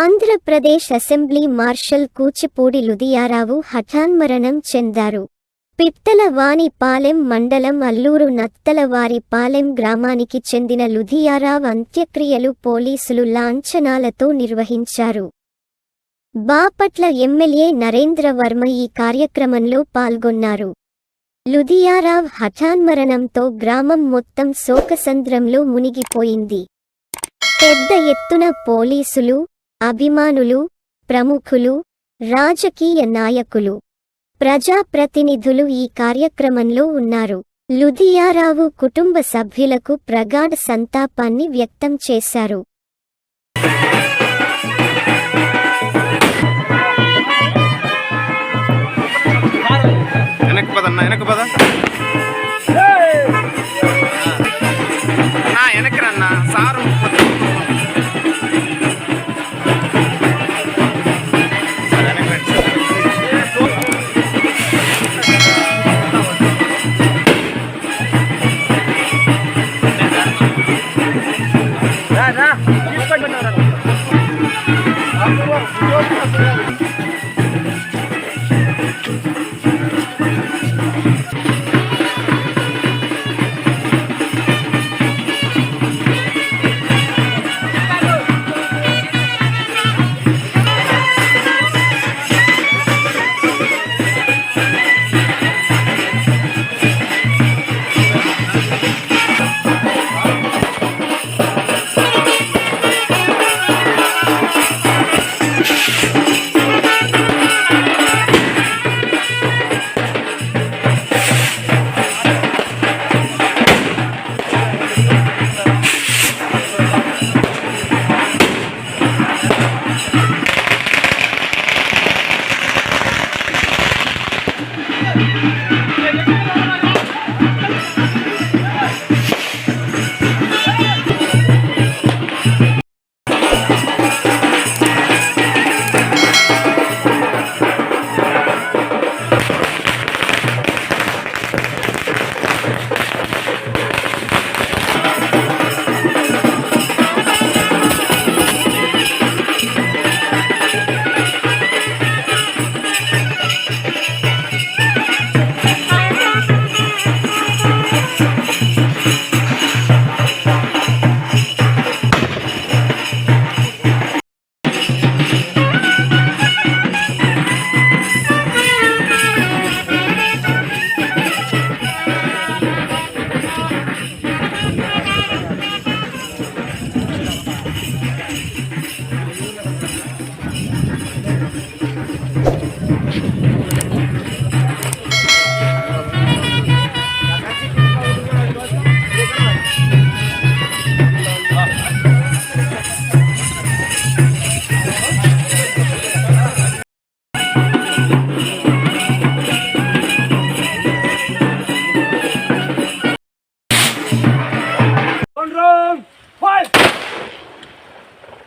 Andhra Pradesh assembly martial Kuchipudi లుధియారావు హఠాన్మరణం చెందారు. పిట్టలవానిపాలెం మండలం అల్లూరు నత్తలవారిపాలెం గ్రామానికి చెందిన లుధియారావు అంత్యక్రియలు పోలీసులు లాంఛనాలతో నిర్వహించారు. బాపట్ల ఎమ్మెల్యే నరేంద్ర వర్మ ఈ కార్యక్రమంలో పాల్గొన్నారు. లుధియారావు హఠాన్మరణంతో గ్రామం మొత్తం శోకసంద్రంలో మునిగిపోయింది. పెద్ద ఎత్తున పోలీసులు, అభిమానులు, ప్రముఖులు, రాజకీయ నాయకులు, ప్రజాప్రతినిధులు ఈ కార్యక్రమంలో ఉన్నారు. లుధియారావు కుటుంబ సభ్యులకు ప్రగాఢ సంతాపాన్ని వ్యక్తం చేశారు.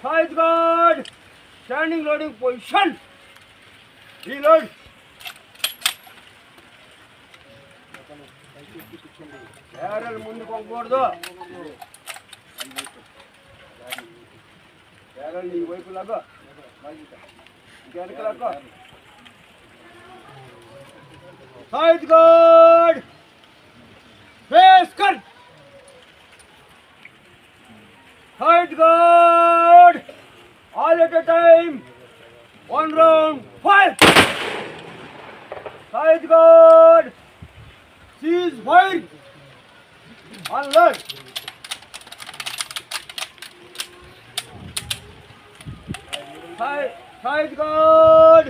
Side guard, standing loading position. Reload. Barrel ముందుకు పోకూడదు. Barrel ఈ వైపు లాగా. వెనక లాగా. Side guard. Face cut. Side guard, all at a time, one round, fire! Side guard, cease fire, alert! Side guard,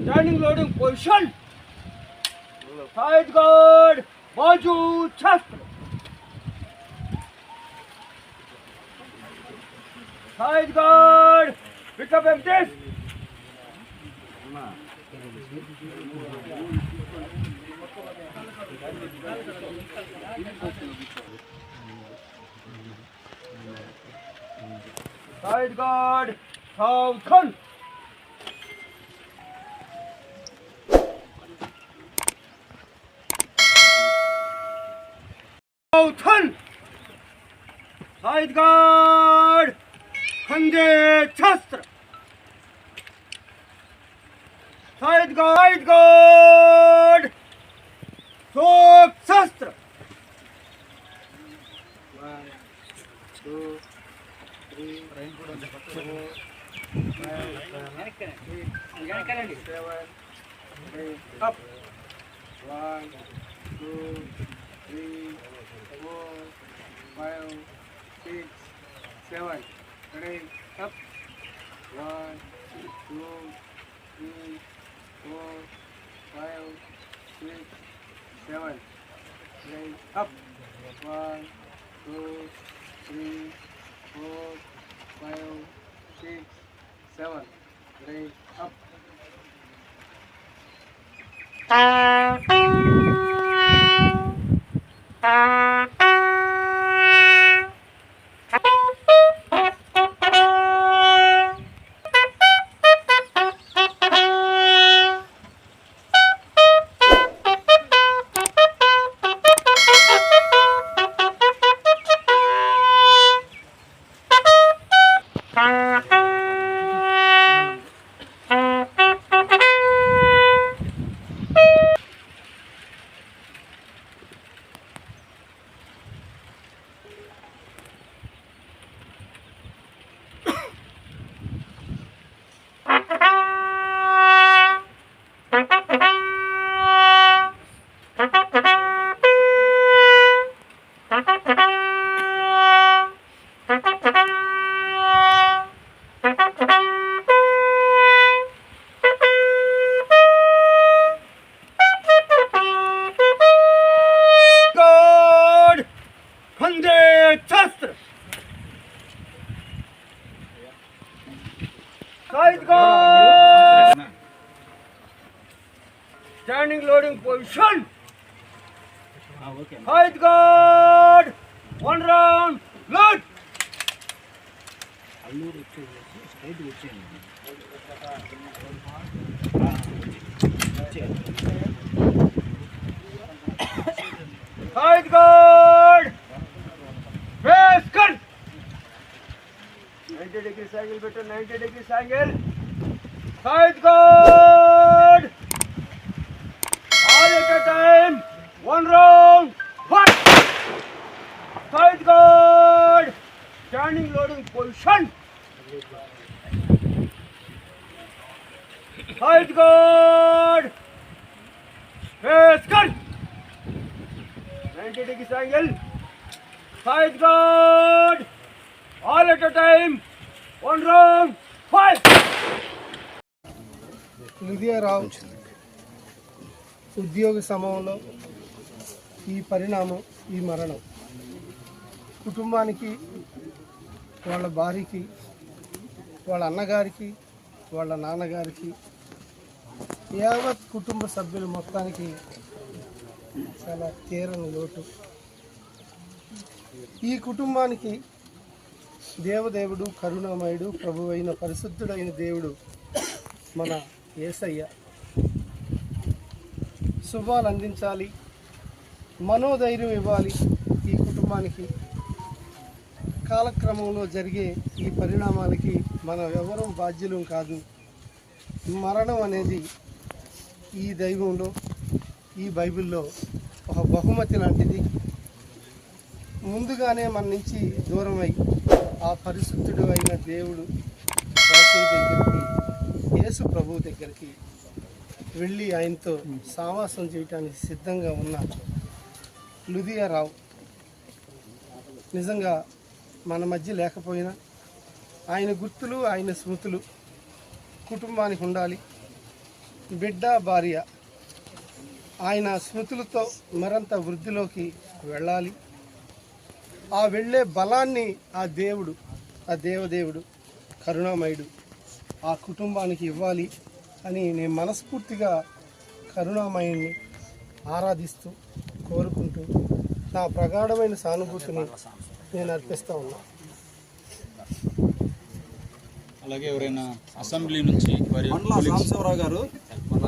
standing loading position, side guard, baju chest. Side guard, pick up empties. Side guard, southern. Southern. Side guard. खंदे शस्त्र side guard शोक शस्त्र 1 2 3 up 1 2 3 4 5 6 7 ready up 1 2 3 4 5 6 7 ready up 1 2 3 4 5 6 7 ready up Standing loading position. Height guard. 1 round. Load. Height guard. Face cut. 90 degrees angle better. 90 degrees angle. Height guard. All at a time. 1 round. Fight. Side guard. Standing loading position. Side guard. Face cut. 90 degrees angle. Side guard. All at a time. 1 round. Fight. లుధియారావు ఉద్యోగ సమయంలో ఈ పరిణామం, ఈ మరణం కుటుంబానికి, వాళ్ళ భార్యకి, వాళ్ళ అన్నగారికి, వాళ్ళ నాన్నగారికి, యావత్ కుటుంబ సభ్యులు మొత్తానికి చాలా తీరని లోటు. ఈ కుటుంబానికి దేవదేవుడు, కరుణామయుడు, ప్రభువైన పరిశుద్ధుడైన దేవుడు మన యేసయ్య శుభాలు అందించాలి, మనోధైర్యం ఇవ్వాలి. ఈ కుటుంబానికి కాలక్రమంలో జరిగే ఈ పరిణామాలకి మనం ఎవరూ బాధ్యులం కాదు. మరణం అనేది ఈ దైవంలో, ఈ బైబిల్లో ఒక బహుమతి లాంటిది. ముందుగానే మన నుంచి దూరమై ఆ పరిశుద్ధుడు అయిన దేవుడు యేసు దగ్గరికి, యేసు ప్రభువు దగ్గరికి వెళ్ళి ఆయనతో సావాసం చేయటానికి సిద్ధంగా ఉన్న లుధియారావు నిజంగా మన మధ్య లేకపోయినా ఆయన గుర్తులు, ఆయన స్మృతులు కుటుంబానికి ఉండాలి. బిడ్డ, భార్య ఆయన స్మృతులతో మరింత వృద్ధిలోకి వెళ్ళాలి. ఆ వెళ్ళే బలాన్ని ఆ దేవుడు, ఆ దేవదేవుడు, కరుణామయుడు ఆ కుటుంబానికి ఇవ్వాలి అని నేను మనస్ఫూర్తిగా కరుణామయుడిని ఆరాధిస్తూ, కోరుకుంటూ నా ప్రగాఢమైన సానుభూతిని నేను అర్పిస్తూ ఉన్నా. అలాగే ఎవరైనా అసెంబ్లీ నుంచి మండల సాంబశివరావు గారు మన